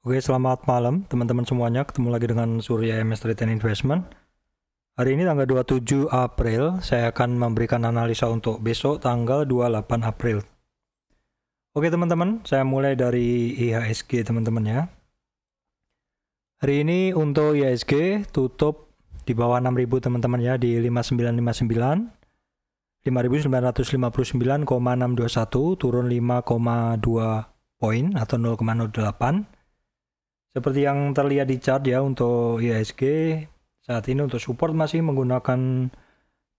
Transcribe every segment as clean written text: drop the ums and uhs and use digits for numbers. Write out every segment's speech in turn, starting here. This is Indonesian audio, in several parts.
Oke, selamat malam teman-teman semuanya. Ketemu lagi dengan Surya MS Trade and Investment. Hari ini tanggal 27 April, saya akan memberikan analisa untuk besok tanggal 28 April. Oke teman-teman, saya mulai dari IHSG teman-teman ya. Hari ini untuk IHSG tutup di bawah 6.000 teman-teman ya, di 5959. 5.959,621, turun 5,2 poin atau 0,08. Seperti yang terlihat di chart ya, untuk IHSG saat ini untuk support masih menggunakan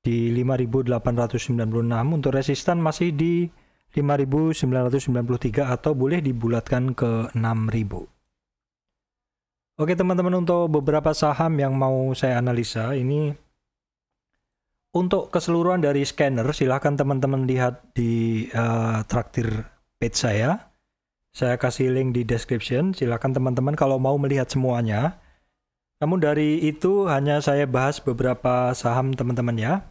di 5.896, untuk resistan masih di 5.993 atau boleh dibulatkan ke 6.000. Oke teman-teman, untuk beberapa saham yang mau saya analisa ini, untuk keseluruhan dari scanner silahkan teman-teman lihat di traktir page saya. Saya kasih link di description, silakan teman-teman kalau mau melihat semuanya. Namun dari itu hanya saya bahas beberapa saham teman-teman ya.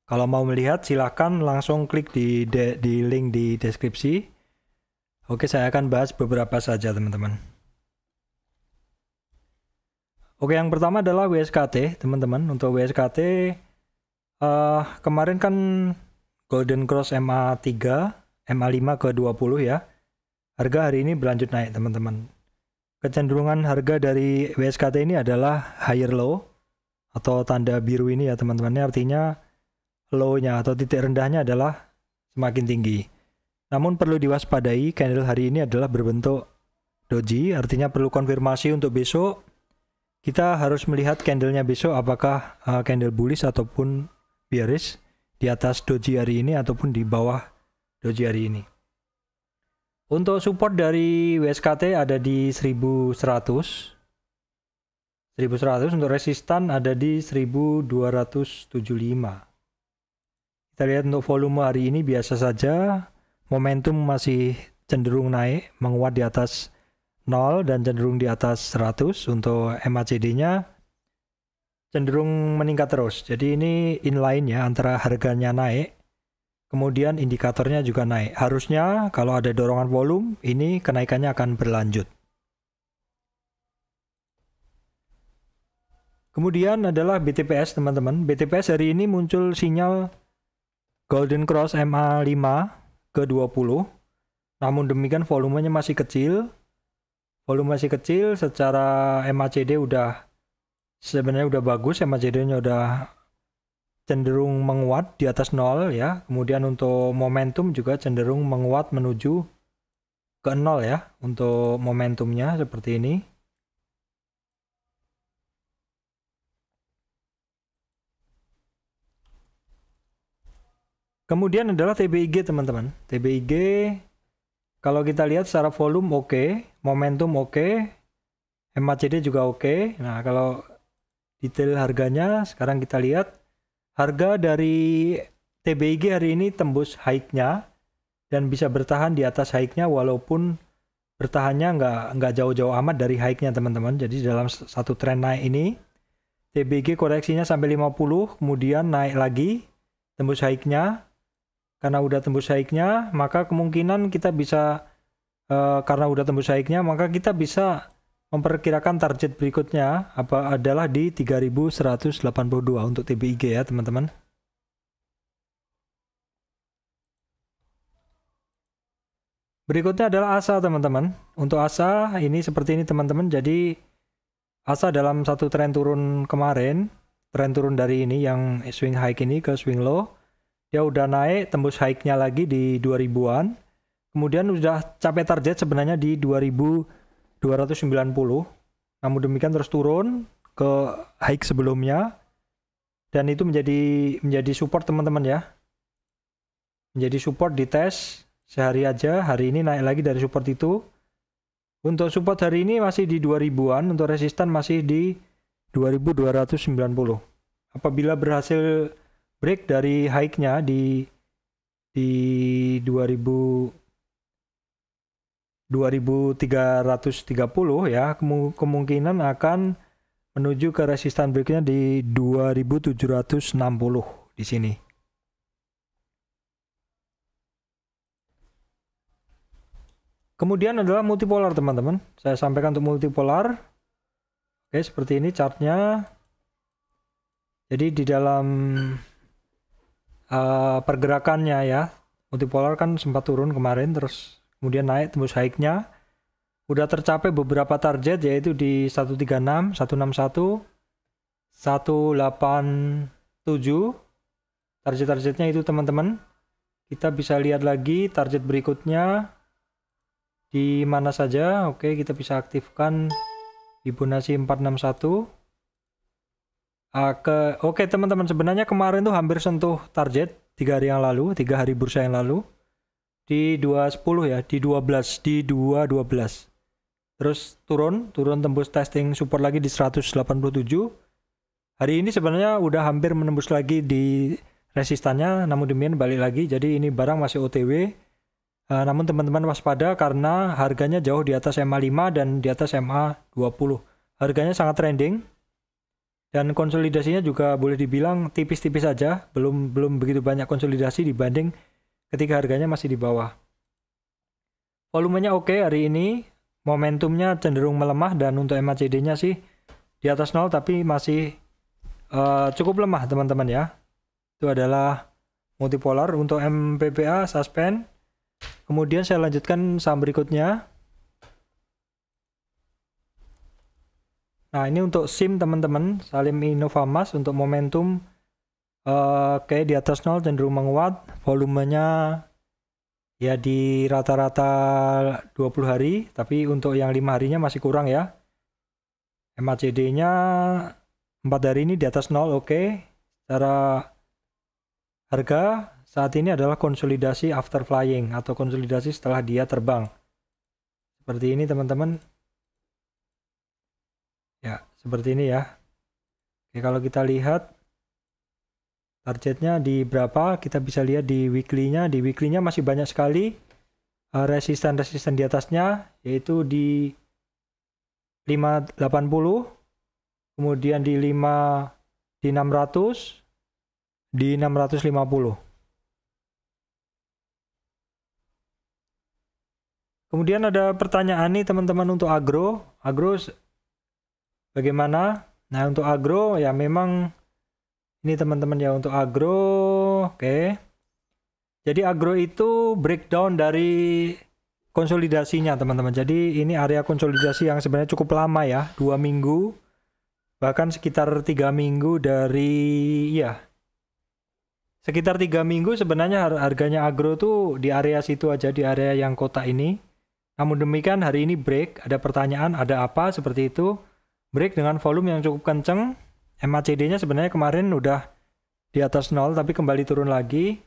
Kalau mau melihat silakan langsung klik di link di deskripsi. Oke, saya akan bahas beberapa saja teman-teman. Oke, yang pertama adalah WSKT teman-teman. Untuk WSKT kemarin kan Golden Cross MA3, MA5 ke 20 ya. Harga hari ini berlanjut naik teman-teman. Kecenderungan harga dari WSKT ini adalah higher low atau tanda biru ini ya teman-teman. Ini artinya low-nya atau titik rendahnya adalah semakin tinggi. Namun perlu diwaspadai, candle hari ini adalah berbentuk doji, artinya perlu konfirmasi untuk besok. Kita harus melihat candlenya besok apakah candle bullish ataupun bearish di atas doji hari ini ataupun di bawah doji hari ini. Untuk support dari WSKT ada di 1100. 1100, untuk resistan ada di 1275. Kita lihat untuk volume hari ini biasa saja. Momentum masih cenderung naik, menguat di atas 0 dan cenderung di atas 100. Untuk MACD-nya cenderung meningkat terus. Jadi ini inline ya, antara harganya naik kemudian indikatornya juga naik. Harusnya kalau ada dorongan volume, ini kenaikannya akan berlanjut. Kemudian adalah BTPS teman-teman. BTPS hari ini muncul sinyal Golden Cross MA5 ke 20. Namun demikian volumenya masih kecil. Volume masih kecil, secara MACD sebenarnya udah bagus, MACD-nya udah cenderung menguat di atas 0 ya. Kemudian untuk momentum juga cenderung menguat menuju ke 0 ya. Untuk momentumnya seperti ini. Kemudian adalah TBIG teman-teman. TBIG kalau kita lihat secara volume oke, momentum oke, MACD juga oke. Nah, kalau detail harganya sekarang kita lihat. Harga dari TBIG hari ini tembus high-nya dan bisa bertahan di atas high-nya walaupun bertahannya nggak jauh-jauh amat dari high-nya teman-teman. Jadi dalam satu tren naik ini TBIG koreksinya sampai 50 kemudian naik lagi tembus high-nya. Karena udah tembus high-nya maka kemungkinan kita bisa karena udah tembus high-nya maka kita bisa memperkirakan target berikutnya adalah di 3182 untuk TBIG ya teman-teman. Berikutnya adalah ASA teman-teman. Untuk ASA ini seperti ini teman-teman. Jadi ASA dalam satu tren turun kemarin, tren turun dari ini yang swing high ini ke swing low, dia udah naik tembus high-nya lagi di 2000-an. Kemudian udah capai target sebenarnya di 290, namun demikian terus turun ke high sebelumnya dan itu menjadi support teman-teman ya, menjadi support di tes sehari aja. Hari ini naik lagi dari support itu. Untuk support hari ini masih di 2000-an, untuk resistan masih di 2290. Apabila berhasil break dari high-nya di 2330 ya, kemungkinan akan menuju ke resistan breaknya di 2760 di sini. Kemudian adalah multipolar teman-teman. Saya sampaikan untuk multipolar. Oke, seperti ini chartnya. Jadi di dalam pergerakannya ya, multipolar kan sempat turun kemarin, terus kemudian naik tembus high-nya. Udah tercapai beberapa target, yaitu di 136, 161, 187. Target-targetnya itu teman-teman. Kita bisa lihat lagi target berikutnya di mana saja. Oke, kita bisa aktifkan Fibonacci 461. Oke teman-teman, sebenarnya kemarin tuh hampir sentuh target 3 hari yang lalu, 3 hari bursa yang lalu. Di 210 ya, di 12, di 212. Terus turun tembus testing support lagi di 187. Hari ini sebenarnya udah hampir menembus lagi di resistannya, namun demikian balik lagi. Jadi ini barang masih OTW. Namun teman-teman waspada karena harganya jauh di atas MA5 dan di atas MA20. Harganya sangat trending. Dan konsolidasinya juga boleh dibilang tipis-tipis saja, belum begitu banyak konsolidasi dibanding ketika harganya masih di bawah. Volumenya oke hari ini, momentumnya cenderung melemah dan untuk MACD-nya sih di atas 0 tapi masih cukup lemah teman-teman ya. Itu adalah multipolar. Untuk MPPA suspend. Kemudian saya lanjutkan saham berikutnya. Nah ini untuk SIM teman-teman, Salim Innovamas untuk momentum kayak di atas 0 cenderung menguat, volumenya ya di rata-rata 20 hari, tapi untuk yang 5 harinya masih kurang ya. MACD-nya 4 hari ini di atas 0, oke. Secara harga saat ini adalah konsolidasi after flying atau konsolidasi setelah dia terbang. Seperti ini teman-teman. Ya, seperti ini ya. Oke, kalau kita lihat targetnya di berapa, kita bisa lihat di weekly-nya. Di weekly-nya masih banyak sekali resisten-resisten di atasnya, yaitu di 580, kemudian di 600, di 650. Kemudian ada pertanyaan nih teman-teman untuk agro bagaimana? Nah untuk agro ya memang ini teman-teman ya untuk agro, oke. Jadi agro itu breakdown dari konsolidasinya teman-teman. Jadi ini area konsolidasi yang sebenarnya cukup lama ya, 2 minggu, bahkan sekitar 3 minggu dari ya. Sekitar 3 minggu sebenarnya harganya agro tuh di area situ aja, di area yang kotak ini. Namun demikian hari ini break, ada pertanyaan, ada apa seperti itu. Break dengan volume yang cukup kenceng. MACD-nya sebenarnya kemarin udah di atas 0 tapi kembali turun lagi.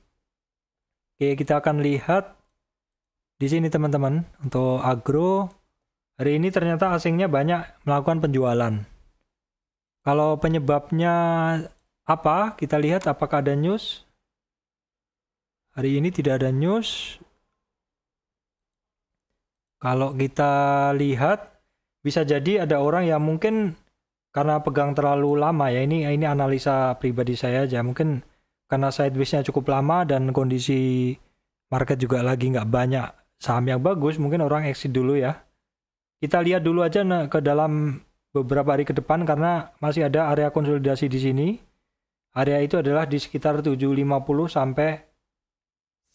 Oke, kita akan lihat di sini teman-teman untuk agro. Hari ini ternyata asingnya banyak melakukan penjualan. Kalau penyebabnya apa? Kita lihat apakah ada news. Hari ini tidak ada news. Kalau kita lihat bisa jadi ada orang yang mungkin karena pegang terlalu lama ya, ini analisa pribadi saya aja, mungkin karena sideways-nya cukup lama dan kondisi market juga lagi nggak banyak saham yang bagus, mungkin orang exit dulu ya. Kita lihat dulu aja ke dalam beberapa hari ke depan karena masih ada area konsolidasi di sini. Area itu adalah di sekitar 750 sampai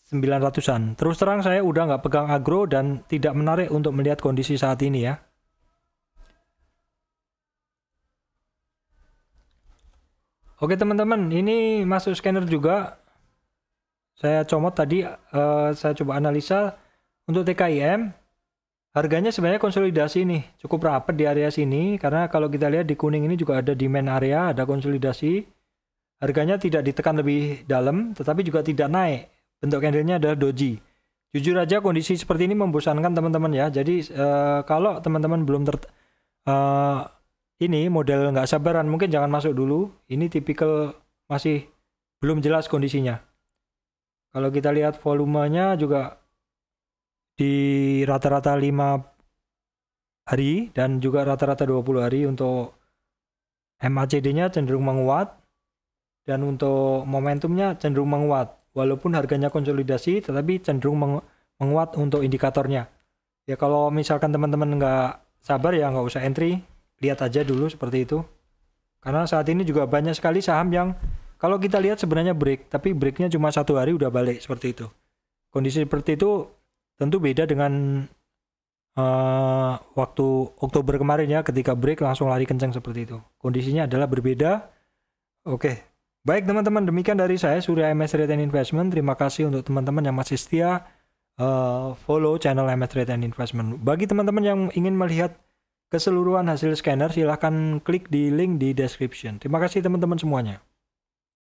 900-an. Terus terang saya udah nggak pegang agro dan tidak menarik untuk melihat kondisi saat ini ya. Oke teman-teman, ini masuk scanner juga. Saya comot tadi, saya coba analisa untuk TKIM. Harganya sebenarnya konsolidasi nih, cukup rapat di area sini. Karena kalau kita lihat di kuning ini juga ada demand area, ada konsolidasi. Harganya tidak ditekan lebih dalam, tetapi juga tidak naik. Bentuk candlenya adalah doji. Jujur aja kondisi seperti ini membosankan teman-teman ya. Jadi kalau teman-teman belum ini model nggak sabaran, mungkin jangan masuk dulu. Ini tipikal masih belum jelas kondisinya. Kalau kita lihat volumenya juga di rata-rata 5 hari dan juga rata-rata 20 hari untuk MACD-nya cenderung menguat dan untuk momentumnya cenderung menguat. Walaupun harganya konsolidasi tetapi cenderung menguat untuk indikatornya. Ya kalau misalkan teman-teman nggak sabar ya nggak usah entry, lihat aja dulu seperti itu. Karena saat ini juga banyak sekali saham yang kalau kita lihat sebenarnya break, tapi breaknya cuma 1 hari udah balik seperti itu. Kondisi seperti itu tentu beda dengan waktu Oktober kemarin ya, ketika break langsung lari kencang seperti itu. Kondisinya adalah berbeda. Oke, baik teman-teman, demikian dari saya Surya MS Trade and Investment. Terima kasih untuk teman-teman yang masih setia follow channel MS Trade and Investment. Bagi teman-teman yang ingin melihat keseluruhan hasil scanner, silahkan klik di link di description. Terima kasih teman-teman semuanya.